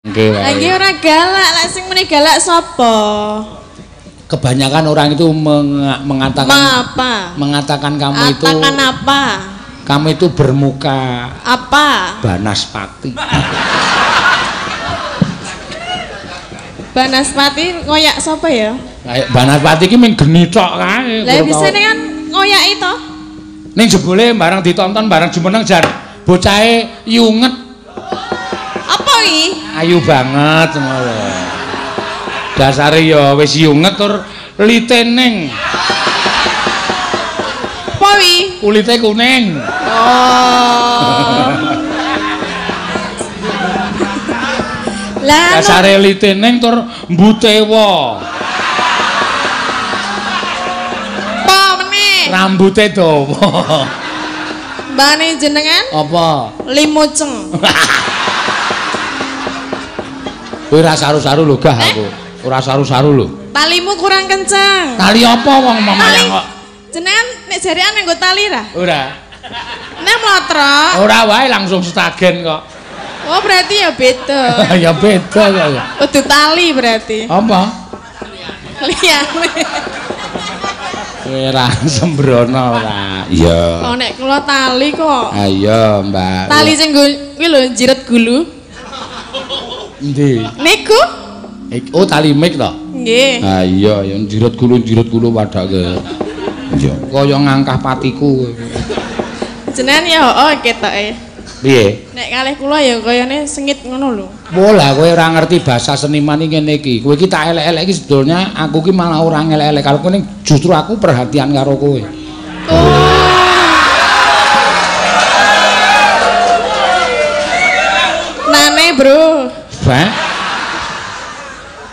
Nggih wae. Nggih ora galak, lek sing muni galak sapa? Kebanyakan orang itu mengatakan kamu itu apa? Kamu itu bermuka apa? Banaspati. Banaspati ngoyak sapa ya? Kayak Banaspati iki mung geni tok kae. Lah bisane kan ngoyaki to. Ning jebule bareng ditonton bareng jumeneng jar bocahe yunget. Apa iki? Ayu banget ngono. Dasare ya wis yunget tur litening. Apa iki? Kulite kuning. Oh. Lah dasare litening tur mbutewa. Apa meneh? Rambute dawa. Mbane jenengan? Apa? Limuceng. Kowe ora saru-saru lho gah aku. Ora saru-saru lho. Talimu kurang kenceng. Tali apa wong mamayang kok? Jenengan nek jarean nggo tali ra? Ora. Nek mlotrok. Ora wae langsung stagen kok. Oh berarti ya beda. Ya beda kok ya. Kudu tali berarti. Apa? Liyane. Kowe ra sembrono ora. Iya. Oh nek kula tali kok. Ayo, Mbak. Tali sing kuwi lho jiret gulu. Endi? Niku? Oh tali mik to? Nggih. Ha iya ya jiret gulu padake. Iya. Kaya ngangkah patiku. Jenengan ya hooh ketoke. Piye? Nek kalih kula ya kayane sengit ngono lho. Bola kowe ora ngerti bahasa seniman iki ngene iki. Kowe iki tak elek-elek iki sebetulnya aku ki malah ora ngelek-elek karo kowe justru aku perhatian karo kowe. Oh. Nane, Bro. Hah?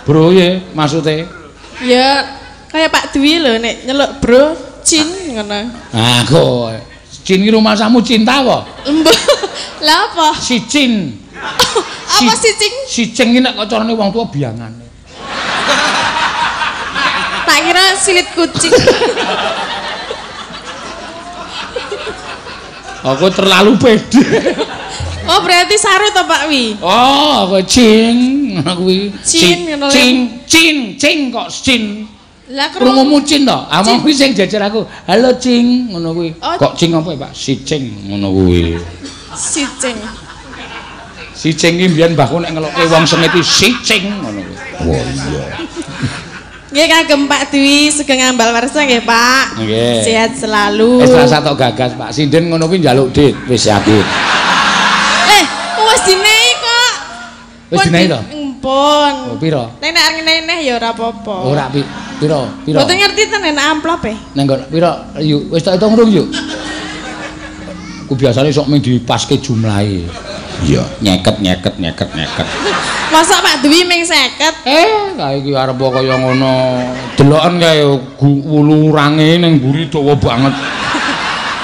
Bro ye maksude? Ya kayak Pak Dwi lho nek nyeluk Bro, Cin ngono. Ah kok Cin iki rumah samu cinta kok. Lah apa? Si Cin. Apa si Cing? Si Cing iki nek carane wong tua biangane. Tak kira silit kucing. Aku terlalu pede. Oh berarti saru to Pak Wi? Oh, kowe Cing ngono kuwi. Cin ngono. Cing kok Cin. Lah krungumu Cin to? Ah mau kuwi sing jajar aku. Halo Cing ngono kuwi. Kok Cing apa Pak? Si Cing ngono kuwi. Si Cing. Si Cing iki mbiyen mbahku nek ngelokke wong sengit iki si Cing ngono kuwi. Oh iya. Nggih kagem Pak Dwi sugeng ambal warsa nggih Pak. Nggih. Sehat selalu. Wis rasa tok gagas Pak. Sinden ngono kuwi njaluk dit wis yakin. Wis dinehi kok. Wis dinehi to? Empun. Oh pira? Nek arep ngeneh ya ora apa-apa. Ora pira? Mboten ngerti tenan amplop e. Nang pira? Yuk wis tak hitung rung yuk. Ku biasane sok mung dipaske jumlahe. Iya, nyeket. Masa Pak Dwi ming 50? Kae iki arep kaya ngono. Deloken kae wulu range ning mburi dawa banget.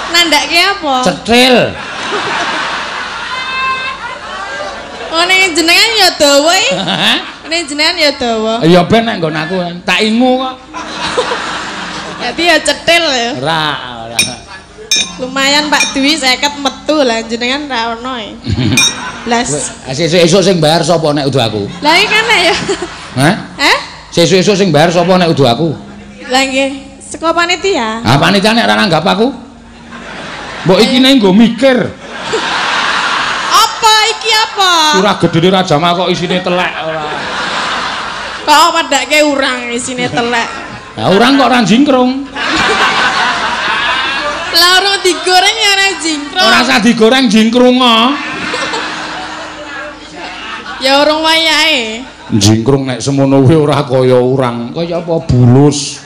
Nandake apa? Cetil. Oh ning jenengan ya dawa iki. Ning jenengan ya dawa. Ya ben nek nggon aku tak ingu kok. Dadi ya cetil ya. Ora. Lumayan Pak Dwi 50 metu lah jenengan ra ono e. Blas. Sesuk sing bayar sapa nek udu aku? Lah iki kan ya. Hah? Sesuk sing bayar sapa nek udu aku? Lah nggih, saka panitia. Ah panitia nek ora nanggap aku. Mbok iki ning nggo mikir. Apa iki apa? Surah gedene Raja Mak kok isine telek ora. Kok padake urang isine telek. Lah urang kok ora jingkrung. Lah urung digoreng ya ora jingkrung. Ora usah digoreng jingkrung kok. Ya urung wayahe. Jingkrung nek semono kuwi ora kaya urang, kaya apa bulus.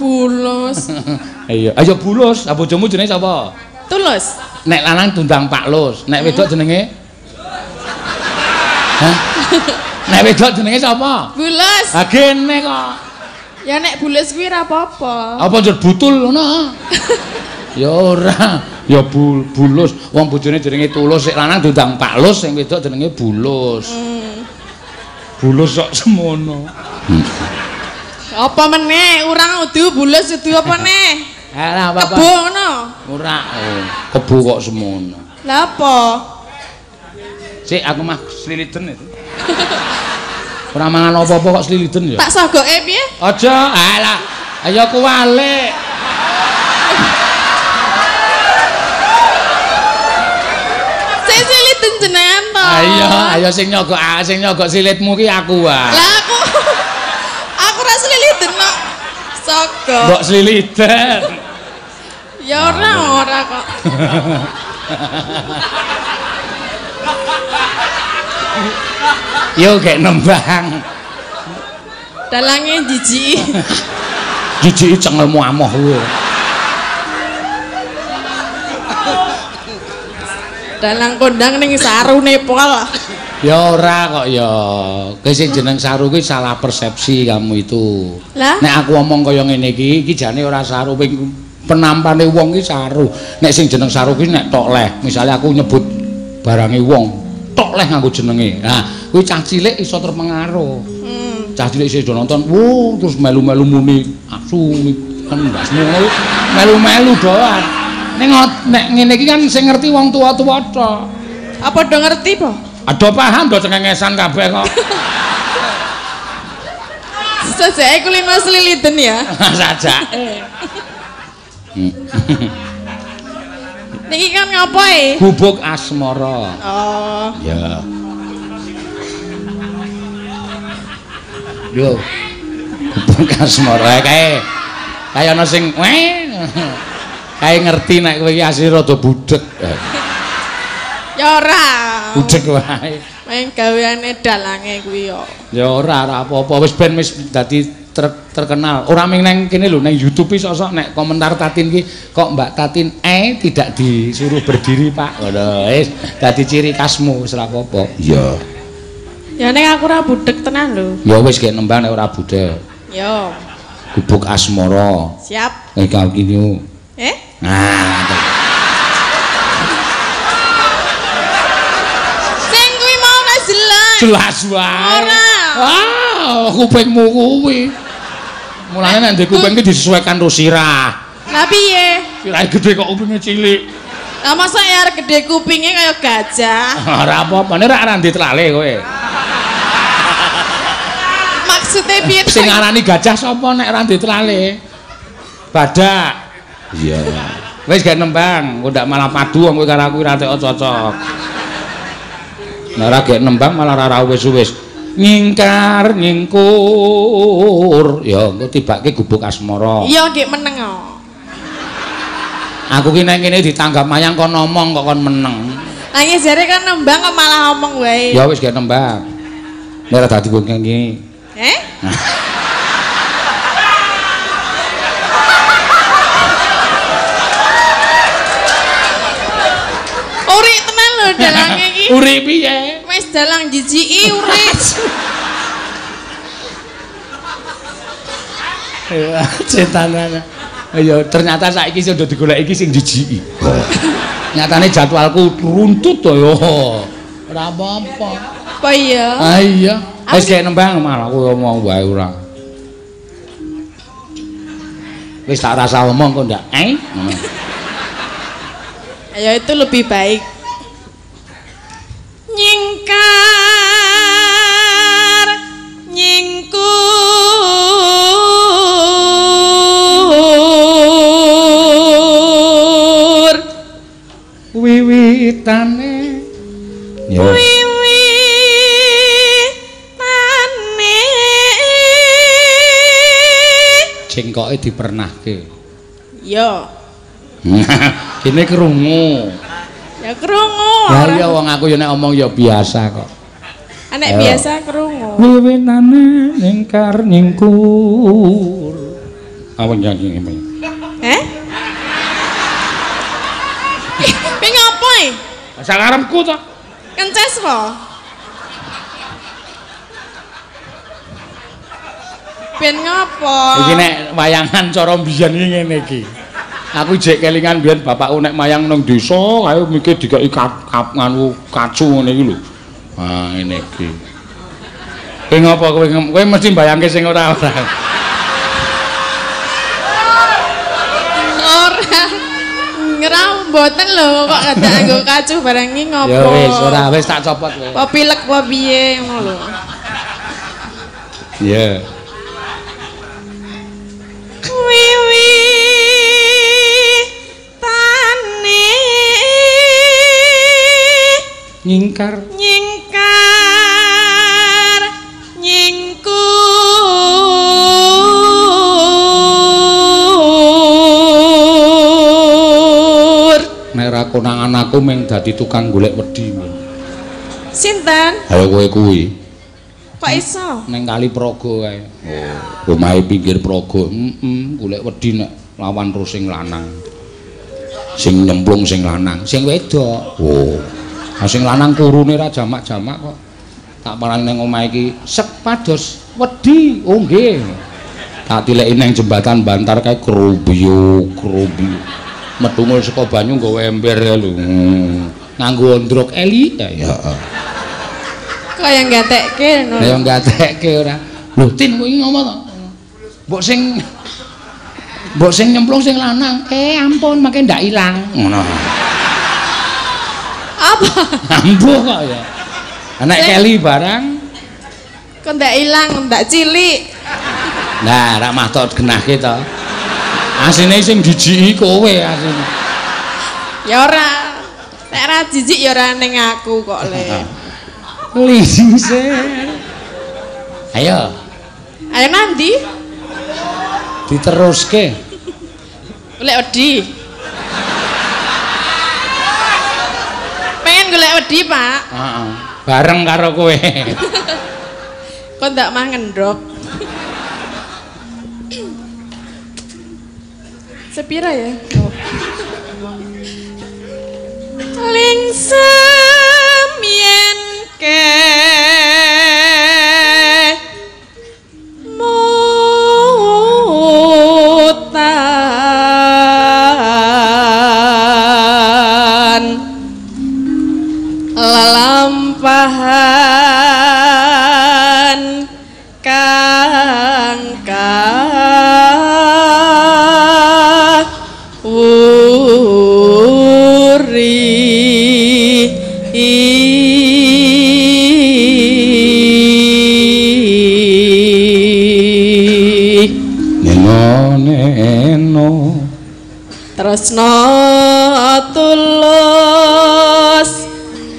Bulus. Iya, ayo bulus. Ah bojomu jenenge sapa? Tulus. Nek lanang tundang Pak Lus, nek wedok jenenge? Hah? Nek wedok jenenge sapa? Bulus. Ha kene kok. Ya nek bulus kuwi ora apa-apa. Apa njur butul ngono? Ya ora, ya bulus. Wong bojone jenenge Tulus, sik lanang tundang Pak Lus, sing wedok jenenge Bulus. Bulus kok semono. Apa meneh? Urang udu bulus udu apa neh? Alah apa? Kebo ngono. Ora, kebo kok semono. Lah apa? Sik aku mah sliliten itu. Ora mangan apa-apa kok sliliten ya. Tak sogoke piye? Aja, alah. Ayo kuwalik. Sik sliliten jenengan to. Ayo sing nyogok silitmu ki aku wae. Lah aku ora sliliten kok. Sogok. Mbok sliliten. Ya ora kok. Yo gek nembang. Dalange jijiki. Jijiki cengelmu amoh kuwi. Dalang kondang ning sarune pol. Ya ora kok ya. Kowe sing jeneng saru kuwi salah persepsi kamu itu. Lah? Nek aku omong kaya ngene iki jane ora saru penampane wong ki saru. Nek sing jeneng saru ki nek tok leh. Misale aku nyebut barange wong, tok leh nganggo jenenge. Nah, kuwi cah cilik iso terpengaruh. Cah cilik isih do nonton, wuh terus melu-melu muni asu kan ndas melu-melu doan. Nek ngene iki kan sing ngerti wong tua-tua tok. Apa do ngerti po? Ado paham do cengengesan kabeh kok. Sajake kulino sliliten ya. Sajake. Niki kan ngapae? Gubuk asmara. Oh. Ya. Yo. Gubuk asmara kae. Kaya ana sing kae ngerti nek kowe iki asli rada budhek. Ya ora. Budhek wae. Main gaweane dalange kuwi yo. Ya ora apa-apa wis ben wis dadi terkenal. Ora ming nang kene lho nang YouTube sok-sok nek komentar Tatin ki kok Mbak Tatin tidak disuruh berdiri Pak. Ngono wis dadi ciri khasmu wis ora apa-apa. Iya. Ya nek aku ora budhek tenan lho. Ya wis gek nembang nek ora budhek. Yo. Gubuk asmara. Siap. Kau kini. Nah. Sing kuwi mau ora jelas. Jelas wae. Ora. Wah, kupingmu kuwi. Mulane nek ndek kuping ki disesuaikan karo sirah. Lah piye? Sirahe gedhe kok kupinge cilik. Lah masa ya arep gedhe kupinge kaya gajah. Ora apa-apa, nek ora ditlale kowe. Maksude piye? Sing ngarani gajah sapa nek ora ditlale? Badak. Iya. Wis gak nembang, kok ndak malah padu wong kowe karo aku ora cocok. Nek ora gek nembang malah ora wis-wis. Nyingkar nyingkur ya engko tibake gubuk asmara. Iya nggih meneng kok. Aku ki nang kene ditanggap mayang kon ngomong kok kon meneng. Lah iki jare kan nembang kok malah ngomong wae. Ya wis gek nembang. Nek ora dadi wong iki. Uri tenan lho dalange iki. Uri piye? Wis dalang jijiki urit. Ya, cetanan. Ya ternyata saiki sing udah digoleki sing jijiki. Nyatane jadwalku runtut to yo. Ora apa-apa. Apa iya? Ah iya. Wis gek nembang malah aku ngomong wae ora. Wis tak rasa ngomong kok ndak. Ya itu lebih baik. Nyingkar nyingkur wiwitane ya wiwitane cengkoke dipernahke yo kene krungu ya krungu ya iya wong aku ya nek omong ya biasa kok nek biasa krungu wiwitane nyingkar nyingkur apa nyanyi ngene Pi ngopo e? sakarepku to Kences kok. Ben ngopo? Iki nek wayangan cara mbiyen iki ngene iki. Aku jek kelingan mbiyen bapakku nek mayang nang desa, ayo mikir dikeki nganu kacu ngene iki lho. Ha ngene iki. Kowe ngopo kowe mesti mbayangke sing ora-ora. mboten lho kok kada nggo kacuh barang iki ngopo. Ya wis, ora wis tak copot kowe. Apa pilek apa piye ngono lho. Iya. Wiwitane nyingkar nyingkur nek ra konangan aku meng dadi tukang golek wedi. Sinten? Ayo kowe kuwi. Kok iso? Neng Kali Praga kae. Oh, omahe pinggir Praga. Golek wedi nek lawan terus sing lanang. Sing nyemplung sing lanang, sing wedok. Oh. Nah, sing lanang kurune ra jamak-jamak kok. Tak parani nang omahe iki, "Sek pados wedi." Oh nggih. Tak tileki nang jembatan Bantar kae krobyo. Metungul saka banyu nggawa ember lho. Nganggo ondrok eli ya. Kaya gatekke ngono. Ya gatekke ora. Lho, Tin kowe iki ngomong to. Mbok sing nyemplung sing lanang. Ampun, make ndak ilang. Ngono. Apa? Ambuh kok ya. Anak keli barang. Kok ndak ilang, ndak cilik. Nah, ra matok genahke to. Asine sing jijiki kowe asine. Ya ora. Nek ra jijik ya ora ning aku kok le. Lingsir. Ayo. Ayo nanti Diteruske. golek wedi. Pengen golek wedi, Pak. Heeh. Bareng karo kowe. Kok ndak mah ngendok. Sepira ya? Lingsem yen ke mutan lalampahan kang tresna tulus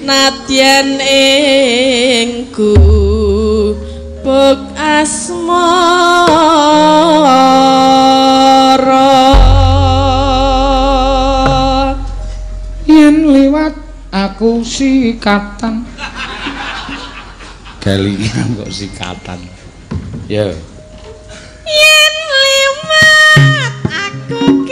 nadyan ing gubuk asmara yen liwat aku sikatan kelingan kok sikatan ya yen liwat aku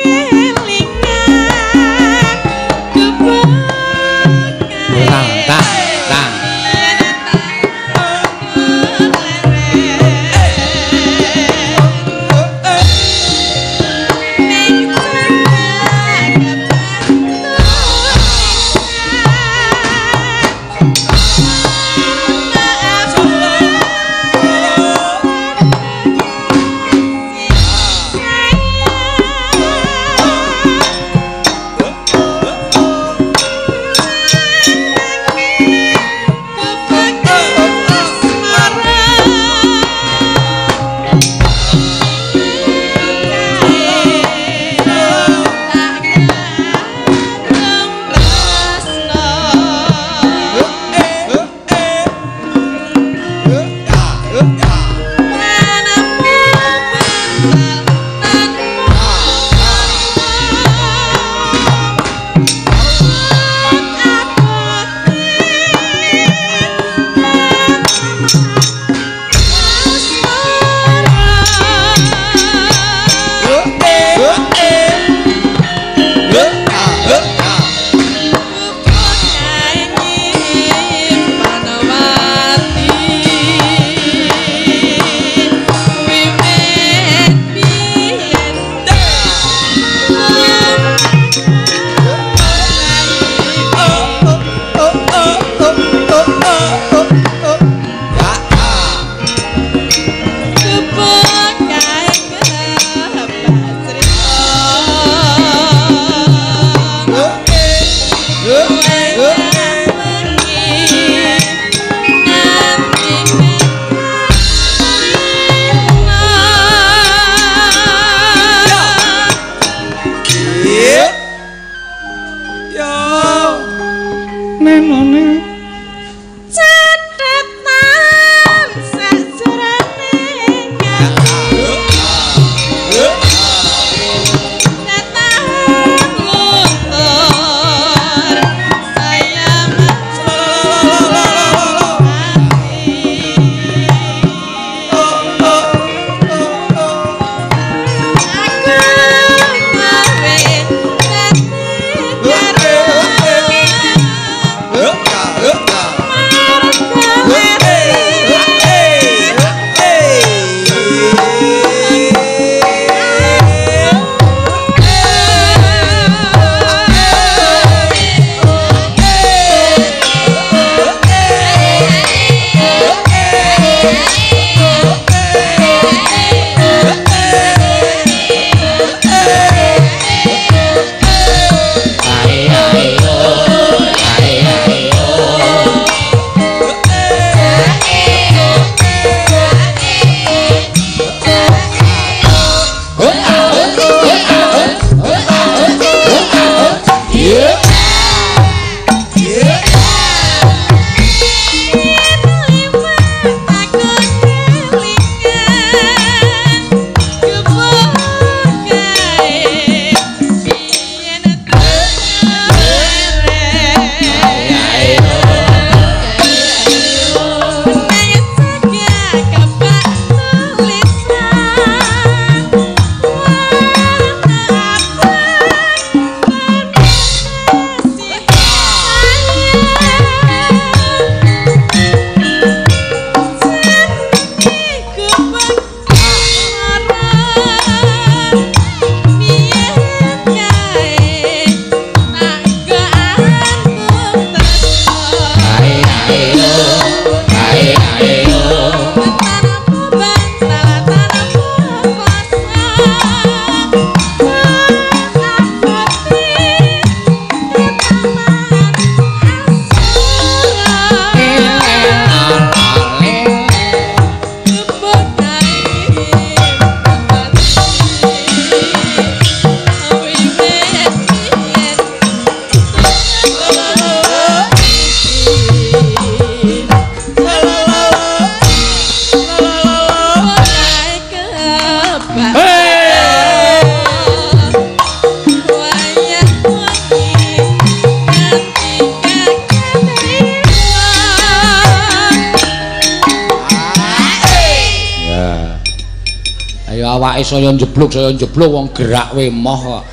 Awake saya njebluk wong gerak wemoh kok.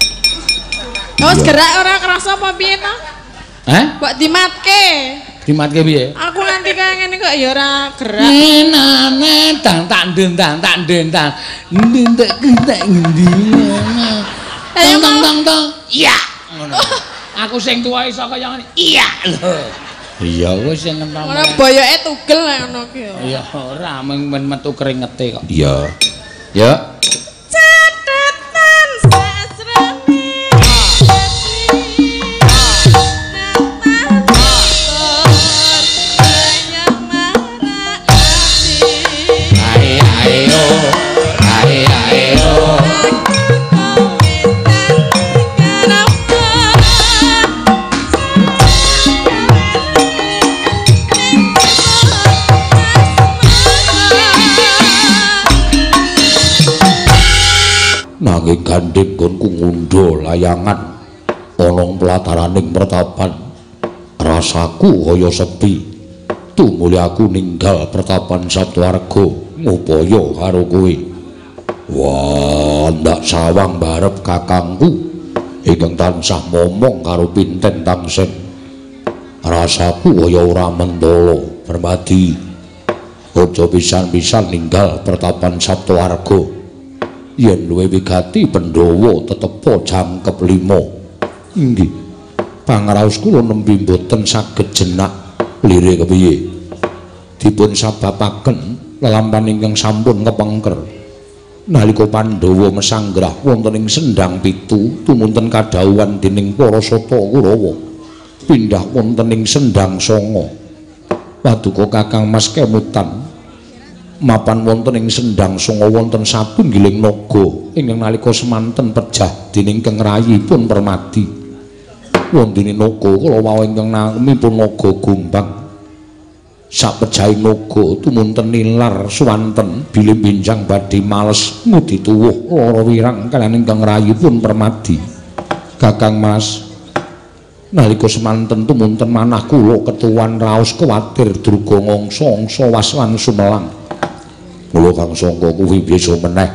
Wis gerak ora kerasa apa piye to? Hah? Kok dimatke? Dimatke piye? Aku nganti kaya ngene kok ya ora gerak. Nene dang tak ndendang ndendek ngendi. Ayo tang. Iya. Ngono. Aku sing tuwa iso kaya ngene. Iya lho. Iya wis sing entam. Ora boyoke tugel ngono ki ya. Iya ora men metu keringete kok. Iya. Ya. Catatan sasrane. Nanging gandheng gonku ngundha layangan ana plataraning pertapan rasaku kaya sepi tumuli aku ninggal pertapan Saptwarga ngupaya karo kowe wah ndak sawang barep kakangku ingkang tansah momong karo Pinten Tangsen rasaku kaya ora mentala Permadi aja pisan-pisan ninggal pertapan Saptwarga yen luwih wigati Pandhawa tetepa jangkep 5 inggih pangraos kula nembe boten saged jenak lire kepiye dipun sababaken lelampahan ingkang sampun kepengker nalika Pandhawa mesanggrah wonten ing Sendhang 7 tumunten kadhawuhan dening para Sata Kurawa pindah wonten ing Sendhang 9 paduka Kakang Mas Kemutan mapan wonten ing Sendhang 9 wonten satunggiling naga ingkang nalika semanten pejah dening Kang Rayipun Permadi. Wondene naga kala wau ingkang namipun naga Gombang. Sapejahing naga tumunten nilar suwanten bilih benjang badhe males ngudi tuwuh lara wirang kaliyan ingkang Rayipun Permadi. Kakang Mas nalika semanten tumunten manah kula ketuwan raos kuwatir druga ngangsa waswan sumelang. Mula kang sangka kuwi bisa meneh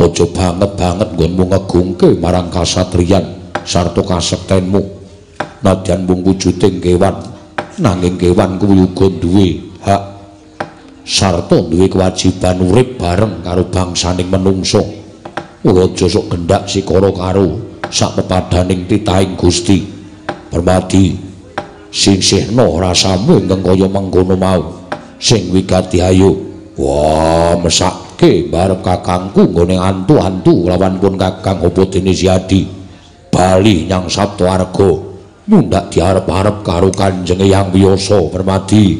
aja banget nggonmu ngegungke marang kasatriyan sarta kasektenmu nadyan mung wujuding kewan nanging kewan kuwi uga duwe hak sarta duwe kewajiban urip bareng karo bangsaning menungsa aja sok gendak sikara karo sak pepadaning titahing Gusti Permadi singsihna rasamu ingkang kaya mengkono mau sing wigati ayo Wah, mesake barep kakangku nggone antu-antu lawan pun kakang apa dene Siadi bali nyang Saptawarga mundak diarep-arep karo Kanjeng Hyang Wiyasa Permadi.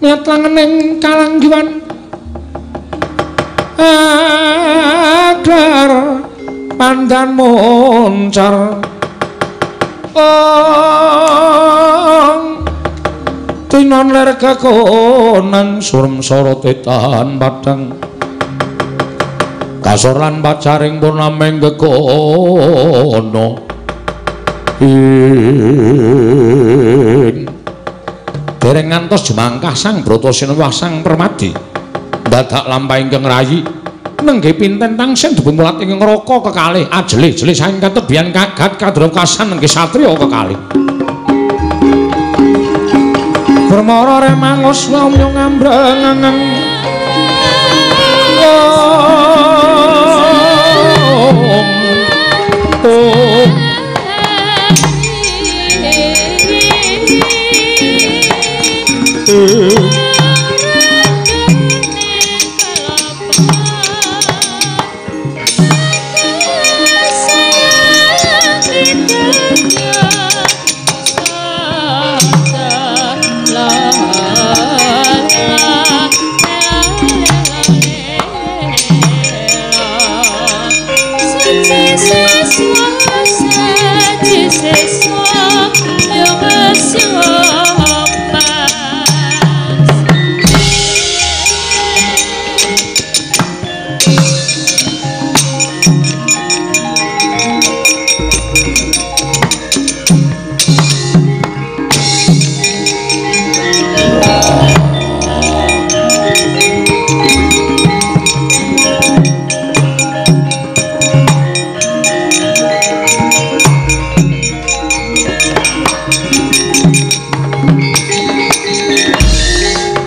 Miat langening kalanggiwan agar pandan moncar tinon ler kakonan surem sorote tahan padang kasor lan pacaring purnameng kekono dereng ngantos jemangkah sang Bratasena Sang Permadi dadak lampahing rayi nengge pinten tangsih dipun mulat ing neraka kekalih ajele-jele saking katebian kagat kadrokasan nengge satriya kekalih Permara remangos wamyong ambrengangen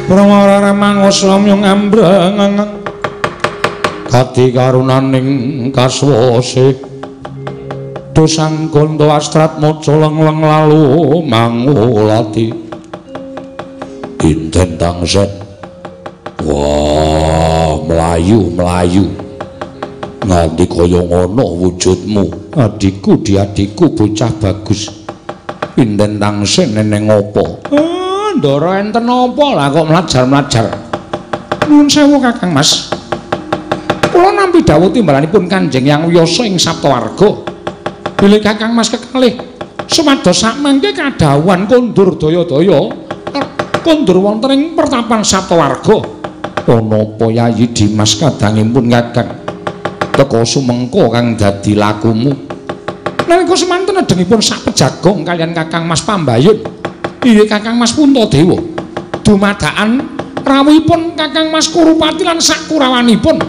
Pramara mangos lamyong ambrengangen kati karunaning kaswase dosang gondo astrat maca lengleng lalu mangulati dinten tangsih wah melayu nganti kaya ngono wujudmu adikku diadikku bocah bagus dinten tangsih neneng apa ndara enten apa lah kok mlajar-mlajar. Nuwun sewu Kakang Mas. Kula nampi dawuh timbalanipun Kanjeng Hyang Wiyasa ing Saptawarga. Bilih Kakang Mas kekalih supados sakmangke kadhawuhan kondur daya-daya kondur wonten ing pertapan Saptawarga. Ana apa Yayi Dimas kadangipun Kakang? Teka sumengko kang dadi lakumu. Nalika semanten edengipun sak pejagong kalian Kakang Mas Pambayun. Inggih Kakang Mas Puntadewa dumadakan rawuhipun Kakang Mas Kurupati lan sak kurawanipun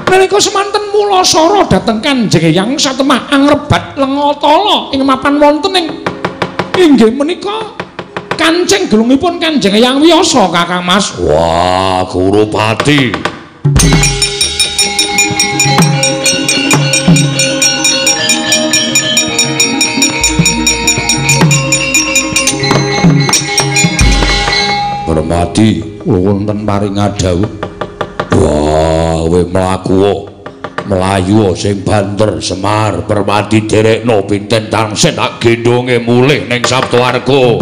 nalika semanten mulasara dhateng Kanjeng Hyang satemah angrebat lengatala ing mapan wonten ing inggih menika kancing gelungipun Kanjeng Hyang Wiyasa Kakang Mas. Wah Kurupati Permadi wonten paring dawuh wah kowe mlayu sing banter Semar Permadi derekno pinten tangsih tak gendonge mulih ning Saptawarga.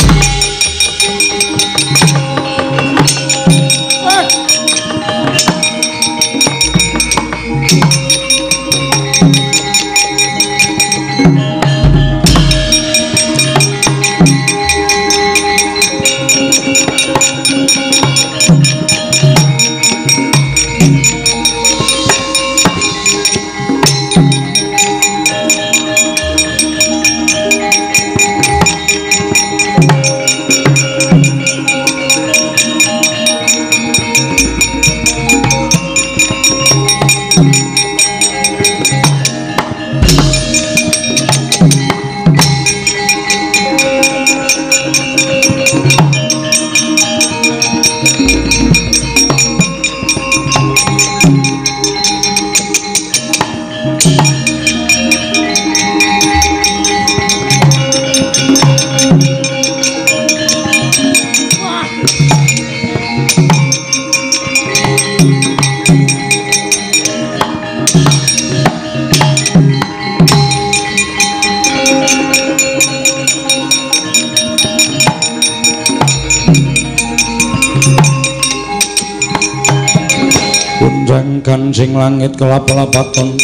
Kandhang kancing langit kelap-kelapaton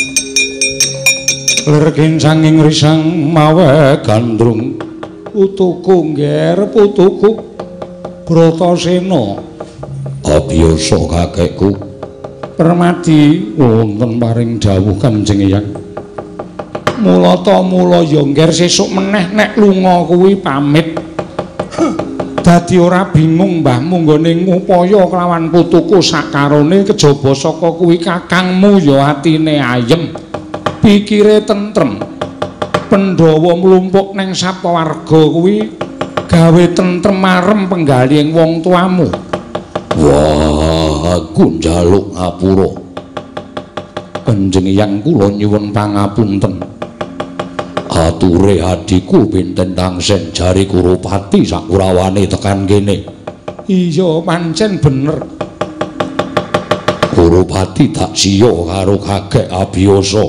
lir kincanging risang mawe gandrung putuku ngger putuku Bratasena abiyasa kakekku Permati wonten paring dawuh Kanjeng Eyang mula ta mula ya ngger sesuk meneh nek lunga kuwi pamit dadi ora bingung mbahmu nggone ngupaya kelawan putuku sakarone kejaba saka kuwi kakangmu ya atine ayem pikire tentrem Pandhawa mlumpuk ning Saptawarga kuwi gawe tentrem marem penggaling wong tuamu wah aku njaluk ngapura Kanjeng Eyang kula nyuwun pangapunten ature adikku pinten tangsen jari Kurupati sakurawane tekan kene iya pancen bener Kurupati tak siya karo kakek abiyasa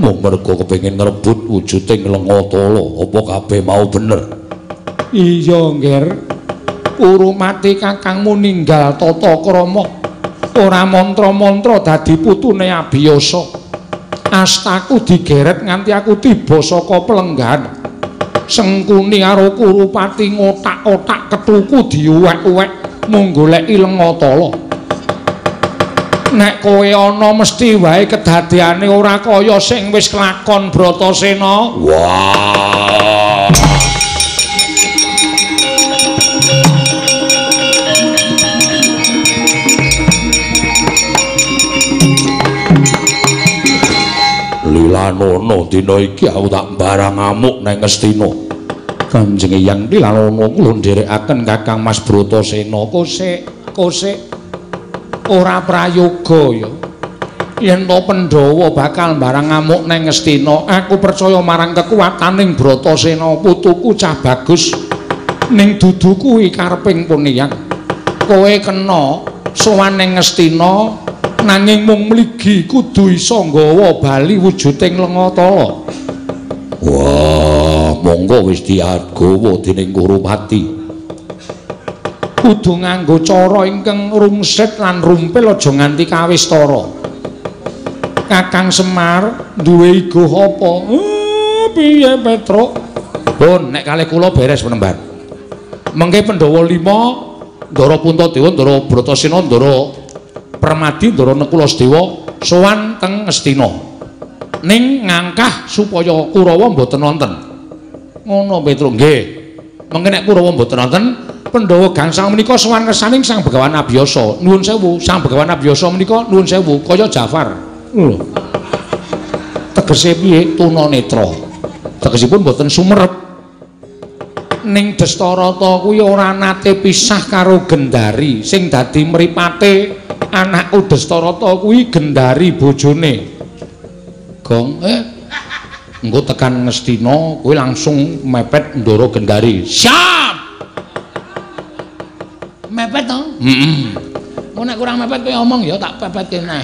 mung mergo kepengin ngrebut wujuding Lengatala apa kabeh mau bener iya ngger Kurupati kakangmu ninggal tata krama ora mantra-mantra dadi putune abiyasa astaku digeret nganti aku tiba saka pelenggahan Sengkuni karo Kurupati ngotak-otak ketuku diuwek-uwek mung goleki Lengatala nek kowe ana mesti wae kedadeane ora kaya sing wis kelakon Bratasena wah Lilanono dina iki aku tak barang ngamuk nang Ngastina Kanjeng Eyang Lilanono kula nderekaken Kakang Mas Bratasena kosek ora prayoga ya yen to Pandhawa bakal barang ngamuk nang Ngastina aku percaya marang kekuwataning Bratasena putuku cah bagus ning dudu kuwi kareping puniyang kowe kena sowan ning Ngastina nanging mung mligi kudu isa nggawa bali wujuding Lengatala wah monggo wis diagawa dening Kurupati kudu nganggo cara ingkang rungsit lan rumpil aja nganti kawistara Kakang Semar duwe igo apa piye Petruk Bon nek kalih kula beres penembar mengke Pandhawa 5 Ndara Puntadewa Ndara Bratasena Ndara Permadi Ndara Nekulasdewa sowan teng Ngastina ning ngangkah supaya Kurawa mboten wonten ngono Petruk nggih mengke nek Kurawa mboten wonten Pandhawa gangsal menika sowan kersaning Sang Begawan Abiyasa nuwun sewu Sang Begawan Abiyasa menika nuwun sewu kaya Jafar lho tegese piye tunanetra tegesipun mboten sumerep ning Dastarata kuwi ora nate pisah karo Gendari sing dadi mripate anakku Dastarata kuwi Gendari bojone Gong engko tekan Ngastina kuwi langsung mepet ndara Gendari siap mepet to engko nek kurang mepet kowe omong ya tak pepet kene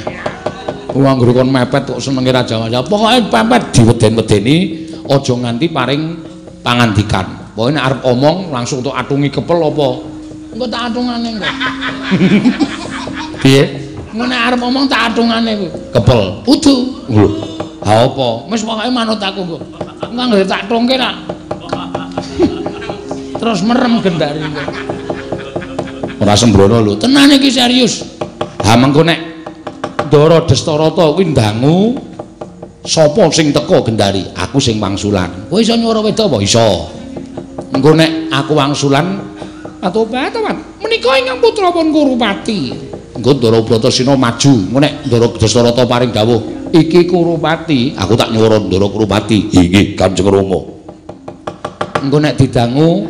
wong anggere kon mepet kok senenge Raja Wajah pokoke pepet diweden-wedeni aja nganti paring pangandikan pokoke nek arep omong langsung tok atungi kepel apa engko tak atungane engko piye ngono arep omong tak atungane kuwi kepel udu lho ha apa wis pokoke manut aku kok engko anggere tak tungke ra terus merem Gendari ora sembrono lho tenan iki serius ha mengko nek Ndara Dastarata kuwi ndangu sapa sing teka Gendari aku sing wangsulan kowe iso nyuwara wedok apa iso engko nek aku wangsulan atobat menika ingkang putra pun Kurupati engko Ndara Bratasena maju engko nek Ndara Dastarata paring dawuh iki Kurupati aku tak nyuwara Ndara Kurupati inggih Kanjeng Rama engko nek didangu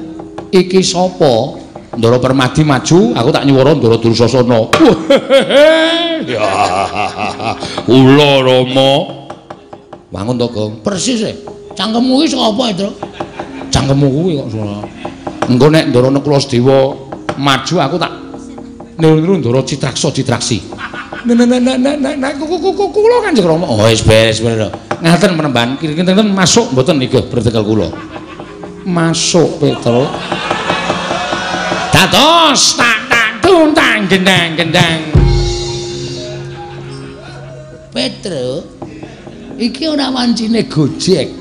iki sapa Ndara Permadi maju aku tak nyuwara Ndara Dursasana ya kula Rama wangun to Gong persis e cangkemmu iki sapa itu cangkemmu kuwi kok engko nek Ndara Nekulasdewa maju aku tak niru Ndara Citraksi nek kula Kanjeng Rama oh wis beres ngaten penemban kinten masuk mboten nggih bertekel kula masuk Petruk dados tak tuntang gendang-gendang Petro, iki ora wancine Gojek.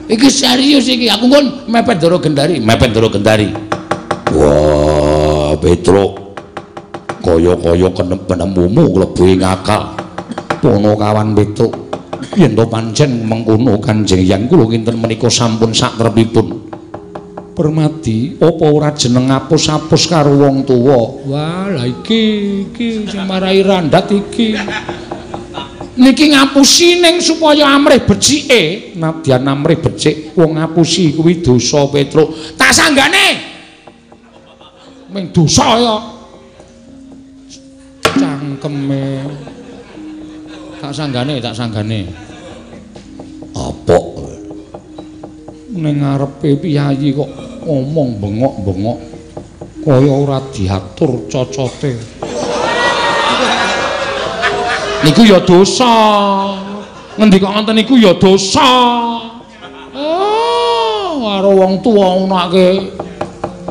Iki serius iki, aku kon mepet Ndara Gendari. Wah, Petro. Kaya-kaya penemumu klebu ing akal. Ponokawan Petro. Yen to pancen mengkono Kanjeng Hyang kula kinten menika sampun satrepipun. Permadi, apa ora jeneng apus-apus karo wong tuwa? Wah, lah iki sing marai randat iki. Niki ngapusi ning supaya amrih becike. Nadyan amrih becik wong ngapusi kuwi dosa Petro. Tak sanggane. Ming dosa ya. Cangkeme. Tak sanggane. Apa? Ning ngarepe piyayi kok ngomong bengok-bengok kaya ora diatur cocote. Niku ya dosa. Ngendika ngoten niku ya dosa. Oh, karo wong tuwa ngonoake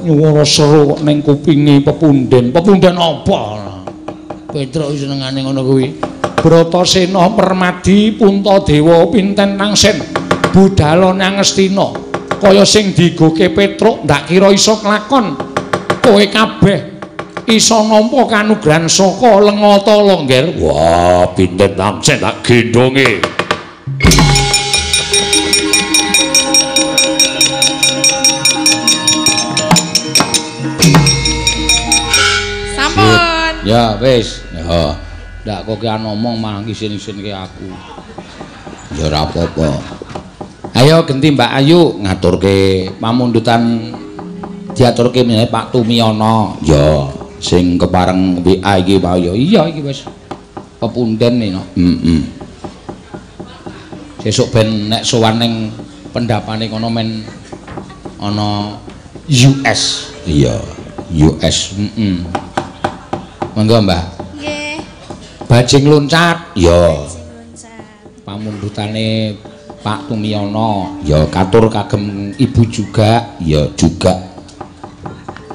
nyuwara seru ning kupinge pepunden. Pepunden apa? Petruk senengane ngono kuwi. Bratasena Permadi Puntadewa Pinten Nangsen Budala Nangestina. Kaya sing digoke Petruk ndak kira iso kelakon. Kowe kabeh iso nampa kanugrahan saka Lengata Longger. Wah, Pinten Nangsen tak gendonge. Sampun. Ya wis. Ya. Ndak kok ngomong malah ngisin-isinke aku. Ya ora apa-apa. Ayo genti Mbak Ayu ngaturke pamundutan diaturke meneh Pak Tumiyana. Ya, sing kepareng WA iki Pak ya. Iya iki wis pepunden no. Sesuk ben nek sowan ning pendapane kono men ana US. Iya, US. Monggo Mbah. Nggih. Bajing loncat. Ya. Pamundutane Pak Tumiyana. Ya katur kagem Ibu juga. Ya juga.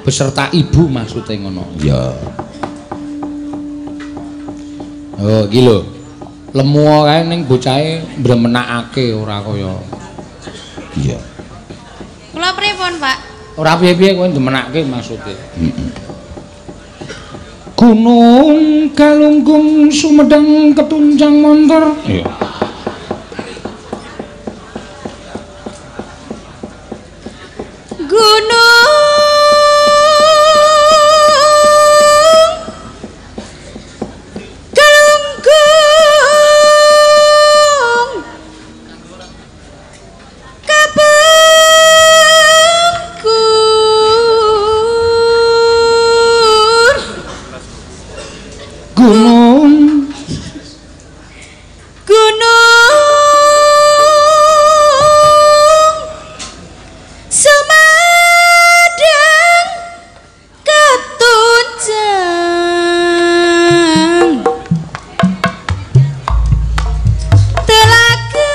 Beserta Ibu maksudnya ngono. Ya. Oh, iki lho. Lemu kae ning bocahe mbremenakake ora kaya. Iya. Kula pripun, Pak? Ora piye-piye kowe ndemenake maksude. Gunung Galunggung Sumedang ketunjang montor. Iya. Gunung Galunggung Kabengkur Gunung Sumedang ketunjang Telaga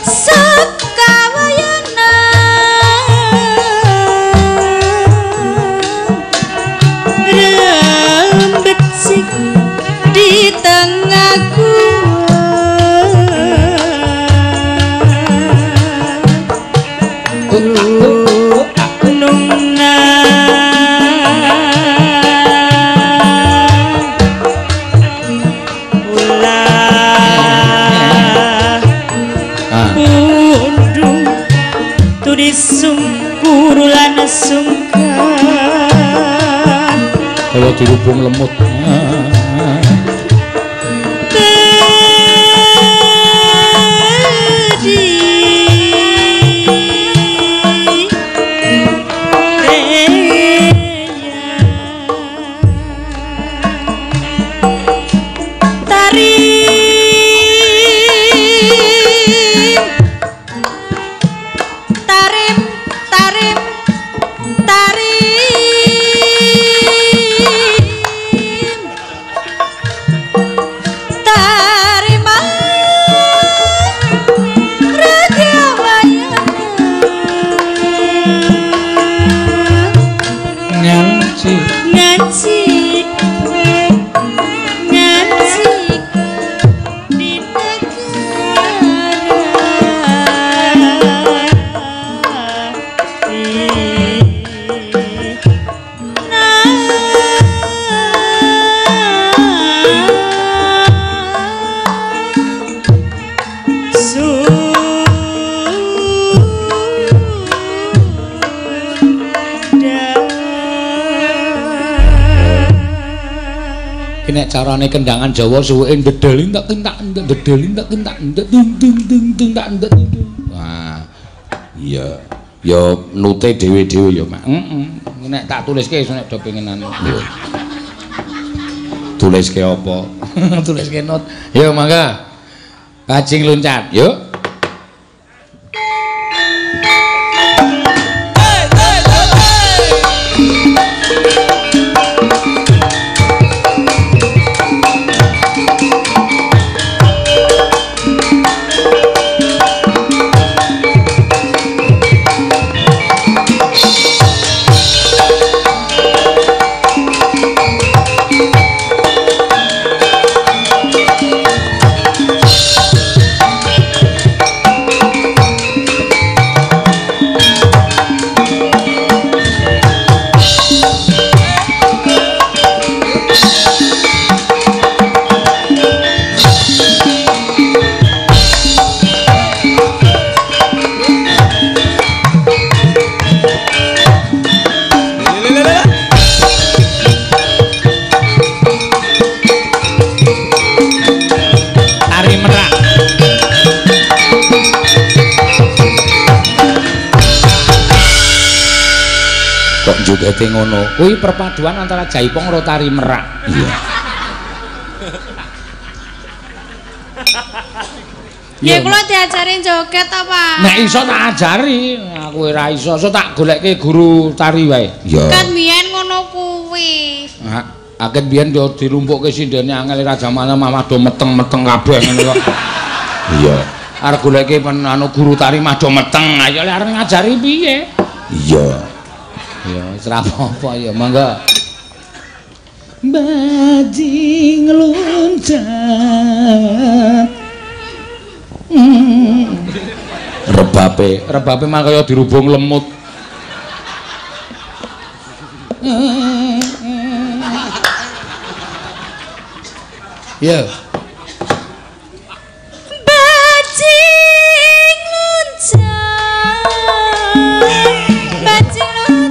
Sekawayana rembecik di tengah gunung undung tudisung kurulan sungkan kaya dirubung lemut. Iki nek carane kendangan Jawa suweke ndedel entek ndedel entek dung dung dung dung tak entek. Wah. Iya. Ya nute dhewe-dhewe ya, Mak. Nek tak tuliske nek do pengenan. Tuliske apa? Tuliske not. Yo mangga. Bajing loncat, yuk. Jogete ngono. Kuwi perpaduan antara jaipong karo tari merak. Iya. Ya kula diajarin joget apa? Nek iso tak ajari, aku ora iso, so tak goleke guru tari wae. Iya. Kan biyen ngono kuwi. Aket biyen yo dilumpukke sindene angel Raja Mana mah do meteng-meteng kabeh ngene kok. Iya. Arep goleke anu guru tari mah do meteng, ayo arep ngajari piye? Iya. Ya wis ra apa-apa ya mangga. Bajing loncat. Rebabe mah kaya dirubung lemut. Ya. Bajing loncat. Bajing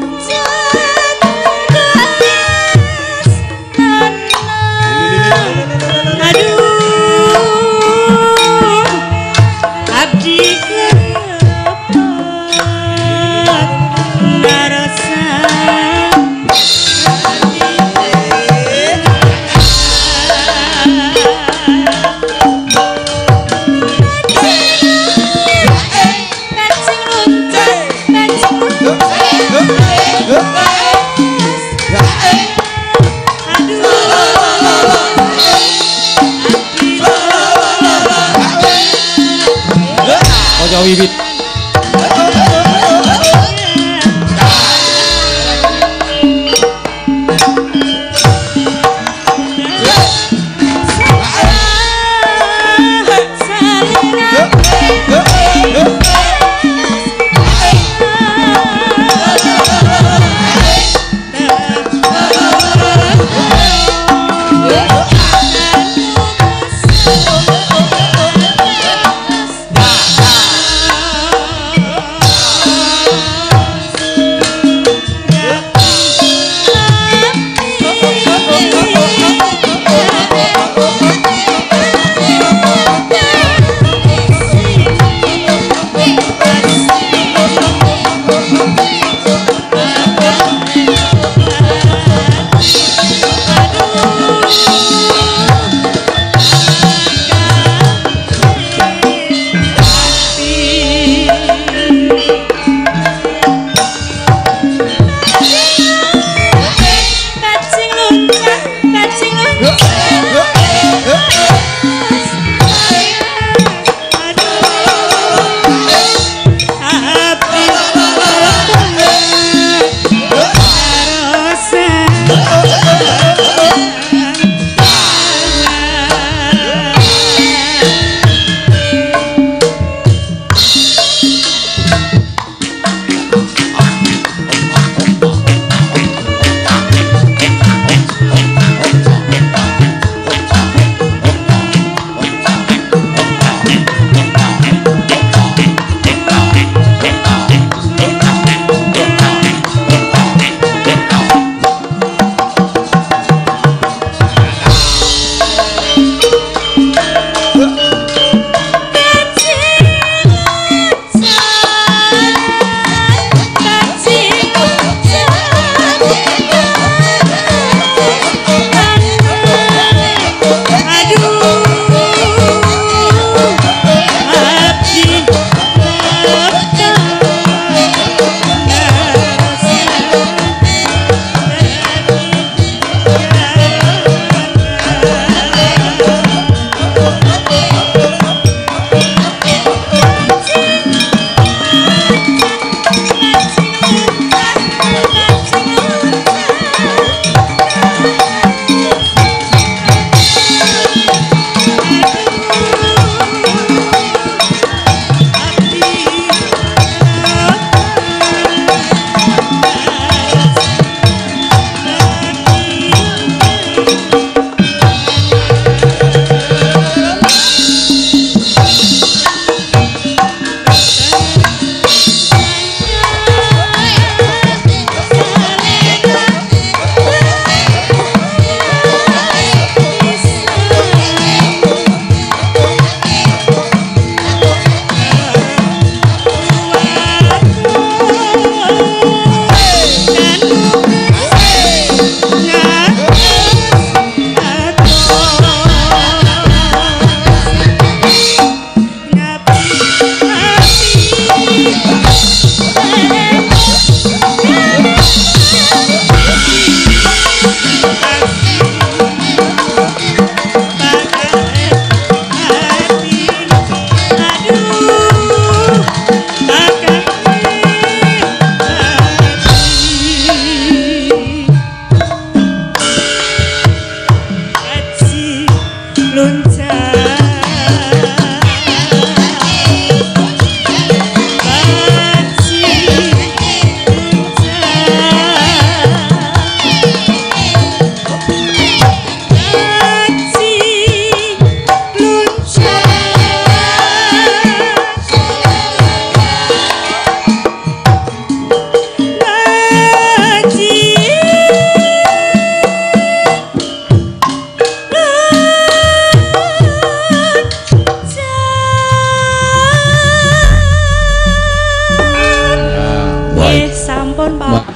Ampun, Pak.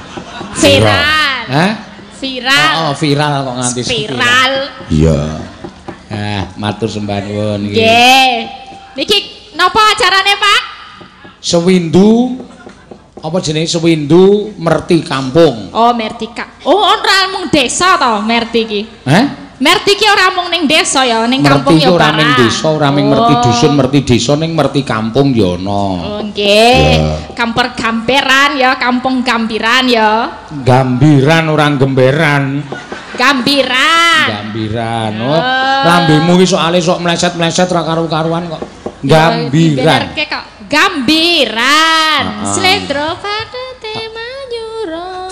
Viral. Hah? Viral. Oh, viral kok nganti viral. Iya. Matur sembah nuwun nggih. Nggih. Niki napa acarane, Pak? Sewindu apa jenenge Sewindu Merti Kampung. Oh, Mertika. Oh, ora mung desa to, Merti iki. Merti ki ora mung ning desa ya, ning kampung ya ora ning desa, ora ming merti dusun, merti desa ning merti kampung ya ana. Oh, nggih. Kamper gamperan ya, kampung gambiran ya. Gambiran ora gemberan. Gambiran. Gambiran. Oh, lambemu iki soalé sok meleset-meleset ora karo-karuan kok. Gambiran. Dibenerke kok. Gambiran. Slendro padete manyura.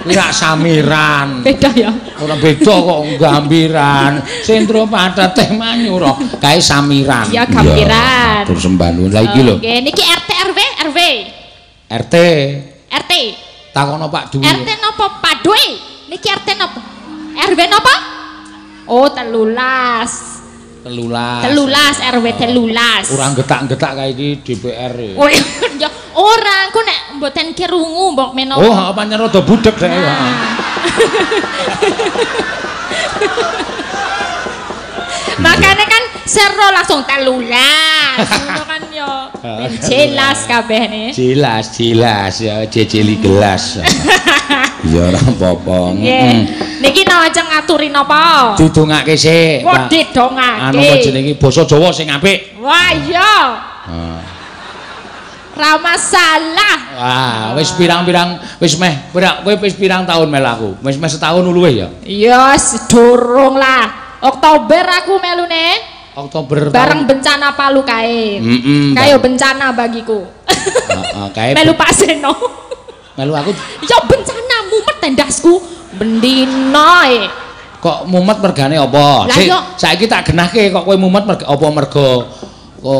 Ora samiran. Beda ya. Ora beda kok gambiran. Sendro padete manyura. Kae samiran. Ya gambiran. Matur sembah nuwun. Lah iki lho. Nggih, niki RT RW. RT. RT. Takono Pak Dwi. RT napa Pak Dwi? Niki RT napa? RW napa? Oh, 13. 13 RW 13. Ora getak-getak kae iki DPR. Oh, ya ora, engko nek mboten kirungu mbok menawa. Oh, pancen rada budhek dhek. Makane kan sero langsung 13. Ngono kan ya. Jelas kabehne. Jelas ya jejeli gelas. Ya ora apa-apa. Niki ajeng ngaturi napa? Didongake sik. Wah, didongake. Anu apa jenenge basa Jawa sing apik. Wah, iya. Ra masalah. Wah, wis pirang-pirang wis meh, kowe wis pirang tahun melu aku? Wis meh setahun luwih ya? Iya, durung lah. Oktober aku melune. Oktober bareng bencana Palu kae. Kayak bencana bagiku. Kae melu Pak Seno. Melu aku. Ya bencana mumet tendasku. Bendina e. Kok mumet mergane apa? Saiki tak genahke kok kowe mumet apa mergo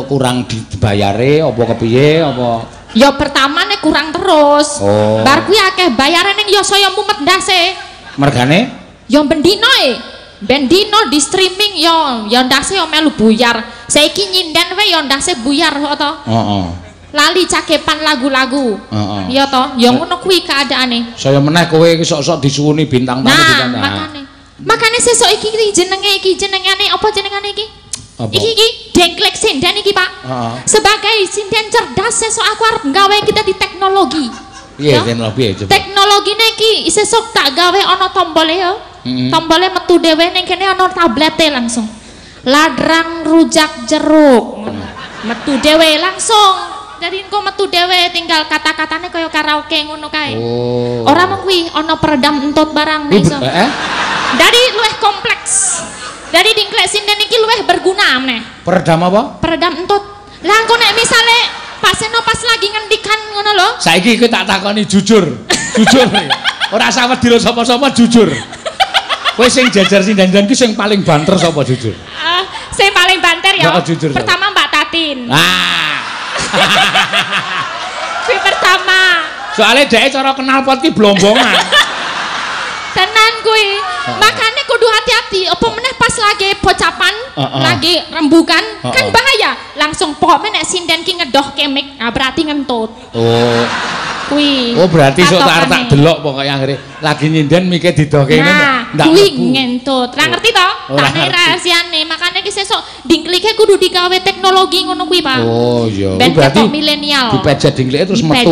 kurang dibayare apa kepiye apa? Ya pertama nek kurang terus. Bar kuwi akeh bayare ning ya saya mumet ndase. Mergane? Ya bendina e. Bendino di streaming ya ndase ya melu buyar. Saiki nyinden wae ya ndase buyar kok to. Lali cakepan lagu-lagu. Iya to, ya ngono kuwi keadaane. Saya meneh kowe iki sok-sok disuwuni bintang tamu di kana. Makane sesuk iki jenengane apa jenengane iki? Iki Dengklek Sinden iki, Pak. Sebagai sinden cerdas sesuk aku arep gawe kita di teknologi. Piye teknologi coba? Teknologine iki sesuk tak gawe ana tombole ya. Tombole metu dhewe ning kene ana tablete langsung. Ladrang rujak jeruk. Metu dhewe langsung. Jadi engko metu dhewe tinggal kata-katane kaya karaoke ngono kae. Ora mung kuwi ana peredam entut barang iso. Dari luwih kompleks. Dari Dengklek Sinden iki luwih berguna meneh. Peredam apa? Peredam entut. Lah engko nek misale Pak Seno pas lagi ngendikan ngono lho. Saiki kowe tak takoni jujur. Jujur. Ora usah wedi sapa-sapa jujur. Kowe sing jajar Sinden ki sing paling banter sapa jujur? Sing paling banter ya. Pertama Mbak Tatin. Kuwi pertama. Soale dhek cara kenal pot ki blombongan. Tenan kuwi. Makane kudu hati-hati. Apa meneh pas lagi pocapan, lagi rembugan, kan bahaya. Langsung pokoknya nek sinden ki ngedohke mic, berarti ngentut. Kuwi. Oh, berarti sok tak delok pokoke akhire lagi nyinden mike didohke ngene. Ndak kuwi ngentut. Ra ngerti to? Tak rahasiane. Makane ki sesuk dingklike kudu digawe teknologi ngono kuwi, Pak. Oh iya. Berarti milenial. Dipejet dingklike terus metu.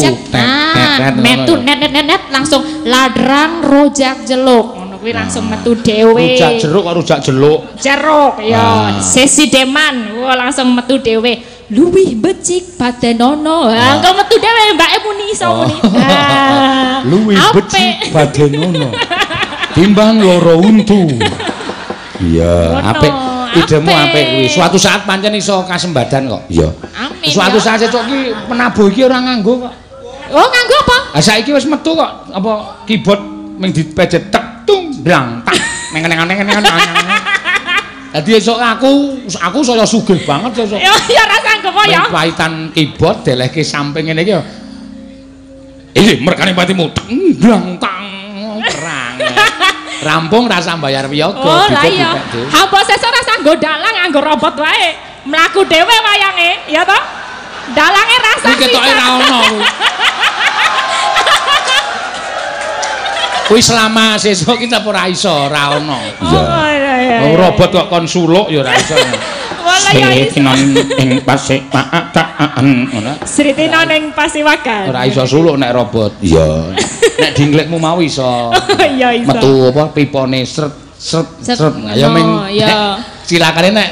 Metu net langsung ladrang rojak jeluk. Ngono kuwi langsung metu dhewe. Rujak jeruk karo rujak jeluk. Jeruk ya. Sesi deman. Wah, langsung metu dhewe. Luwih becik badenono. Engko metu dhewe mbake muni iso muni. Luwih becik badenono. Timbang loro untu. Iya, apik. Idemu apik kuwi. Suatu saat pancen iso kasembadan kok. Iya. Amin. Suatu saat cocok ki penabuh iki ora nganggo kok. Oh, nganggo apa? Ah saiki wis metu kok apa keyboard ming dipejet tek tung blang tak. Neng. Dadi esuk aku saya sugih banget esuk. Ya ora sanggup ya. Paitan keyboard delehke samping ngene iki ya. Iki merkane patimu blang tang perang. Rampung rasa bayar wiyaga. Oh lah iya. Apa sesuk rasa nggo dalang nganggo robot wae. Mlaku dhewe wayange, ya toh? Dalange rasa iki ketoke ra ono kuwi. Kuwi selama sesuk kita ora iso, ora ono. Iya. Robot kok kon suluk ya ora iso. Sritinan ing Pasewakan ngono. Sritinan ing Pasewakan. Ora iso suluk nek robot. Iya. Nek dinglekmu mau iso. Iya iso. Metu apa pipone sret. Ya ming. Cilakane nek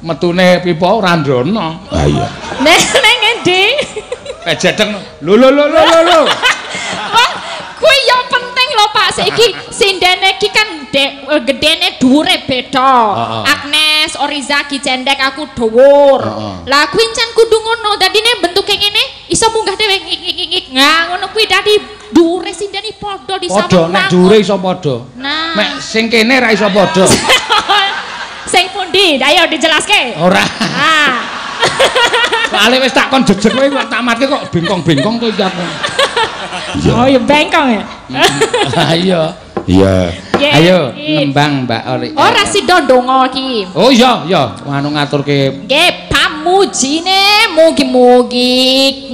metune pipa ora ndono. Ah iya. Nek endi? Jedeng lho. Kuwi yo penting lho Pak. Saiki sindene iki kan gedene dhuwure beda. Agnes, Oriza ki cendek, aku dhuwur. Lah kuwi encen kudu ngono. Dadine bentuke ngene iso munggah dhewe ngik. Nah, ngono kuwi dadi dhuwure sindene padha disama. Padha nek dhuwure iso padha. Nah. Mek sing kene ra iso padha. Sing pundi? Ayo dijelaske. Ora. Ah. Soale wis tak kon jejeg kowe kok tamatke kok bengkong-bengkong to iki aku. Oh ya bengkong ya. Ayo. Iya. Ayo nembang Mbak Oli. Ora sida ndonga iki. Oh iya, anu ngaturke. Nggih, pamujine mugi-mugi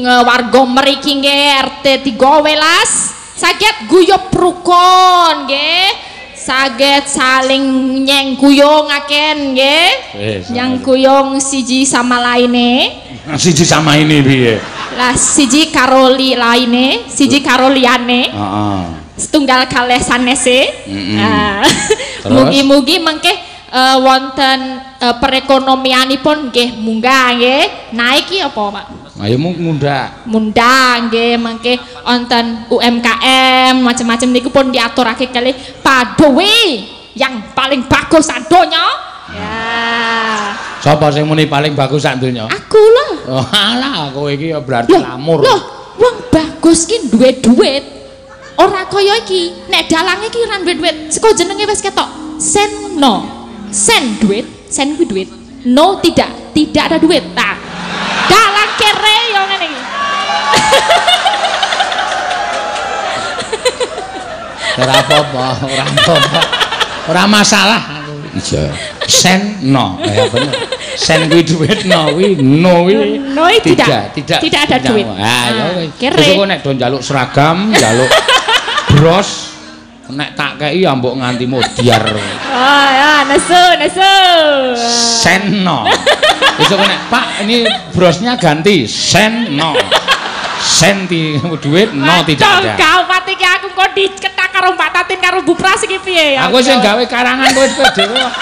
warga mriki nggih RT 13 saged guyub rukun nggih. Saged saling nyengkuyungaken nggih. Nyengkuyung siji sama laine. Siji sama ini piye? Lah siji karo laine, siji karo liyane. Heeh. Setunggal kalih sanese. Mugi-mugi mengke wonten perekonomianipun nggih munggah nggih. Naik iki apa, Pak? Ayo munggah. Munggah nggih mengke wonten UMKM macam-macam niku pun diaturake kalih Padowi yang paling bagus sak donya. Ya. Sapa sing muni paling bagus sak donya? Aku lho. Oh, alah kowe iki ya berarti lamur. Loh, wong bagus ki duwe duit. Ora kaya iki, nek dalange ki ora duwe duit. Saka jenenge wis ketok. Sen no. Sen duit, sen kuwi duit. No tidak ada duit. Nah. Dalang kere yo ngene iki. Ora apa-apa, ora masalah. Iya. Sen no, ya bener. Sen kuwi duit no kuwi no kuwi. No tidak ada duit. Ah ya wis. Kere. Wis kok nek do njaluk seragam, njaluk bros, nek tak kei ya mbok nganti modiar. Oh ya, nesu. Sen no. Wis kok nek Pak ini brosnya ganti sen no. Sen duit no tidak ada. Gawat iki aku kok diketak karo Mbak Tatin karo Bu Pras iki piye ya? Aku sing gawe karangan kowe dhewe kok.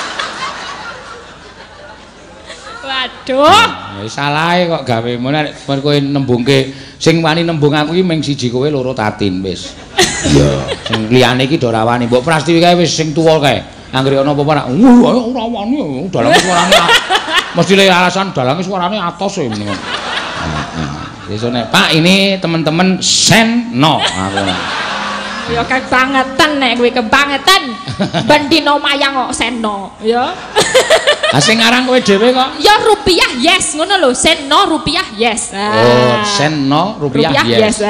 Waduh. Wis salahe kok gawe ngono nek kowe nembungke sing wani nembung aku iki mung siji kowe loro Tatin wis. Iya, sing liyane iki do rawani. Mbok Prastiwi kae wis sing tuwa kae. Anggere ana apa-apa nak ora wani dalange suarane. Mesti le alasan dalange suarane atos e ngono. Heeh. Nek Pak ini teman-teman sen no aku. Ya kebangetan nek kowe kebangetan. Ben dino mayang kok sen no, ya. Ah sing aran kowe dhewe kok? Ya rupiah yes ngono lho, sen no rupiah yes. Oh, sen no rupiah yes.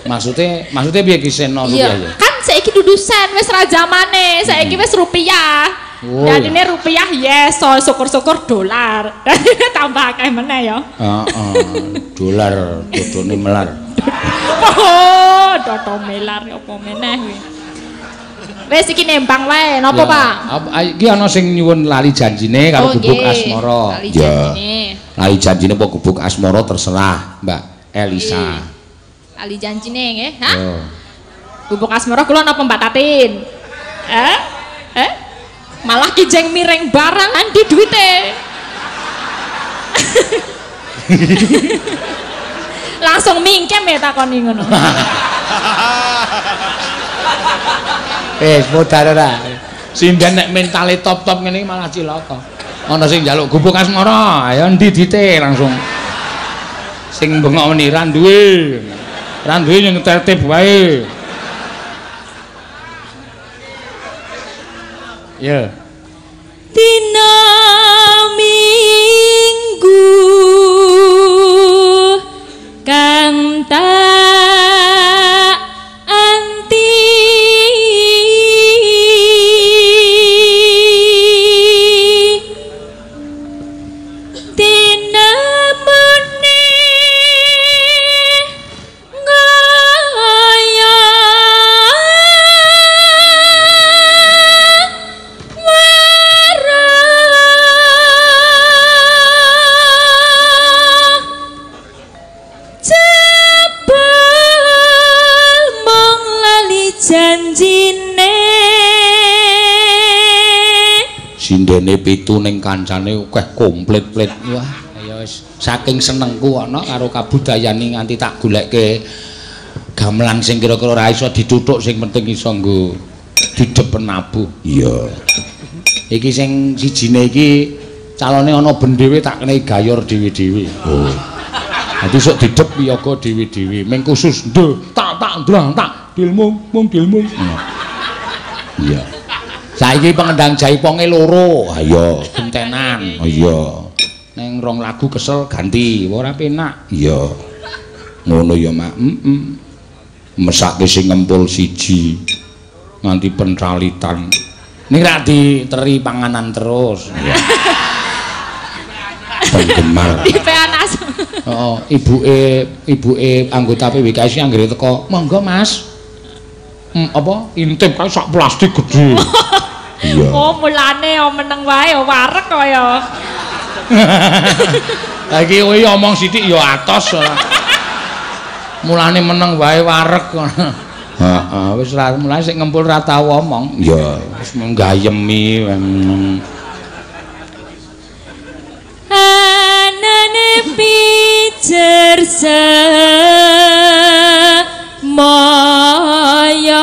Maksudnya piye ki sen no rupiah yes? Kan saiki dudu sen wis ra zamane, saiki wis rupiah. Dadine rupiah yes, syukur-syukur dolar. Tambah akeh meneh ya. Dolar dodone melar. Oh, dodo melar apa meneh kuwi. Wis iki nembang wae, napa Pak? Iki ana sing nyuwun lali janjine karo Gubuk Asmara. Lali janjine. Lali janjine apa Gubuk Asmara terserah, Mbak Elisa. Lali janjine nggih, ha? Gubuk Asmara kula napa Mbak Tatin? Malah kijeng miring barang andi duwite. Langsung mingkem ya takoni ngono. Modar ora. Sinden nek mentale top-top ngene malah cilaka. Ana sing njaluk Gubuk Asmara, ayo endi dite langsung. Sing bengok meni ra duwe. Ra duwe yen tertib wae. Ya. Dina Minggu kang tak anti dina muni ngoyo janjine sindene 7 ning kancane akeh komplit-plit. Wah, ya wis saking senengku ana karo kabudayane nganti tak goleke gamelan sing kira-kira ora iso dituthuk sing penting iso nggo didepen nabuh. Iya. Iki sing sijine iki calone ana ben dhewe tak kene gayor dhewe-dhewe. Oh. Dadi sok didep piyaga dhewe-dhewe. Ming khusus tak ndlang tak dilmung dilmung. Iya. Saiki pengendang jaiponge loro. Ha iya, gentenan. Oh iya. Neng 2 lagu kesel ganti, ora penak. Iya. Ngono ya, Mak. Mesake sing ngempul siji nganti pencalitan. Ning ra diteri panganan terus. Iya. Penggemar. Dipeanas. Heeh, ibuke anggota PWKS anggere teko, "Monggo, Mas." Apa intip kae sak plastik gedhe. Iya. Oh, mulane meneng wae wareg kaya. Lah iki kowe omong sithik ya atos. Mulane meneng wae wareg. Heeh, wis ra mulane sik ngempul ra tau omong. Ya, wis menggayemi. Anane pijer maya.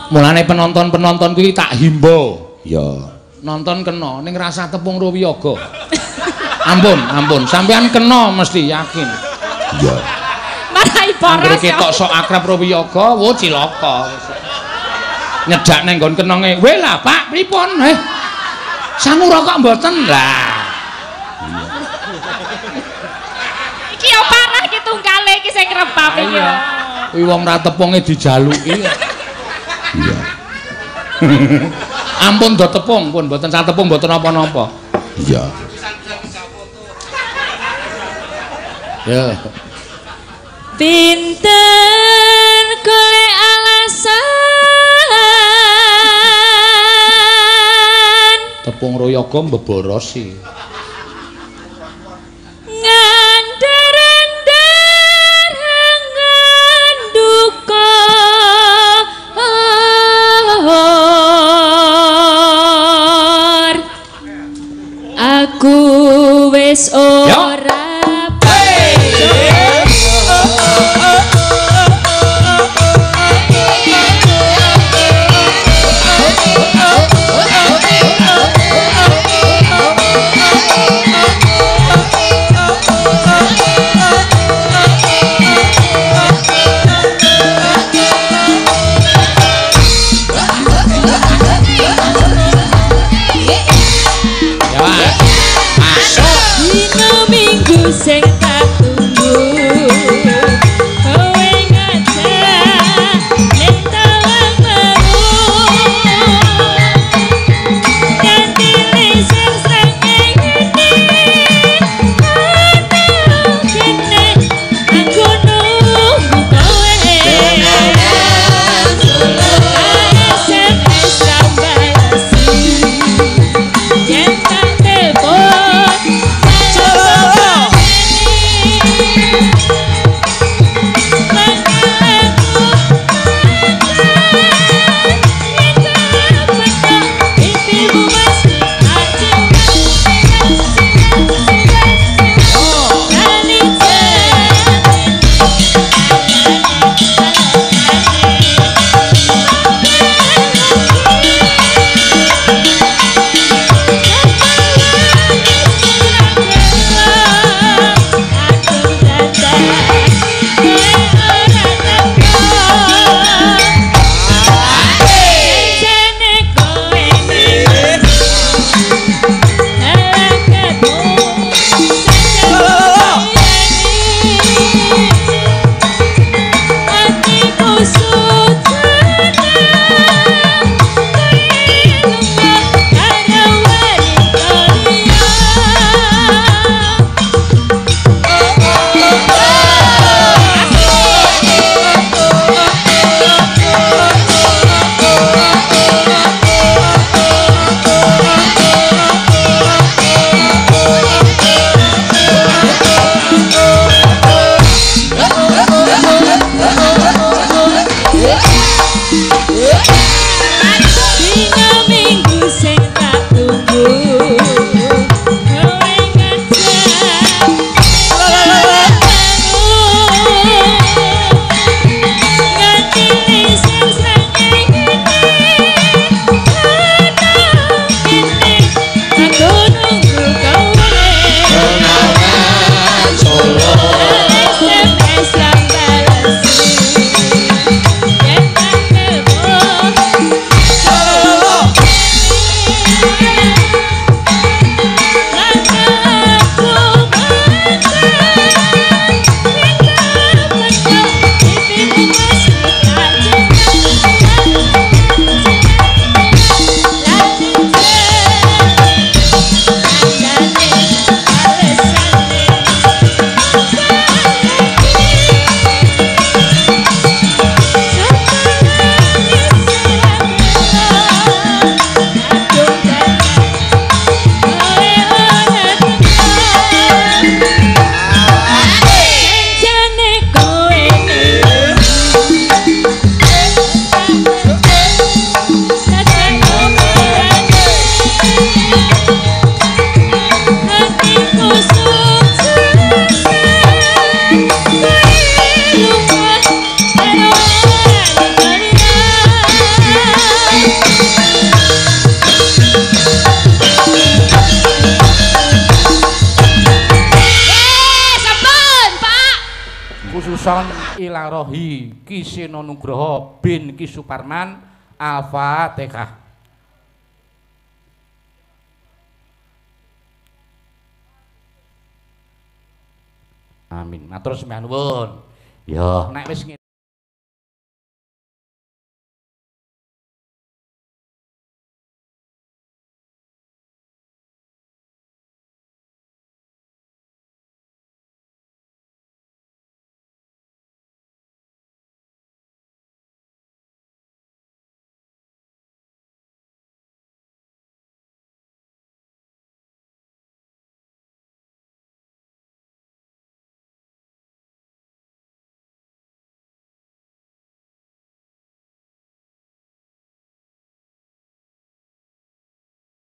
Mulane penonton-penonton kuwi tak himbo. Ya. Nonton kena ning rasa tepung Rowiyaga. Ampun, sampean kena mesti yakin. Iya. Marai boros. Anggere ketok sok akrab Rowiyaga, wo cilaka. Nyedak nang nggon kenonge. "Weh lah, Pak, pripun? Sangu rokok mboten?" Lah. Iki yo parah iki tunggale iki sing ngrebab iki yo. Kuwi wong ra tepunge dijaluki. Iya. Ampun do tepung, pun mboten sak tepung mboten napa-napa. Iya. Ya. Pinten golek alasan Tepung Royaga mbeborosi. Aku wis ora sing tak tunggu kowe ngajak ning tawang baru ganti lesir srengeng ini kene aku nunggu kowe SMS sambalasi yen tak telepon Dusun Ilarohi Ki Seno Nugroho bin Ki Suparman. Al-Fatihah. Amin. Matur sembah nuwun. Ya, nek wis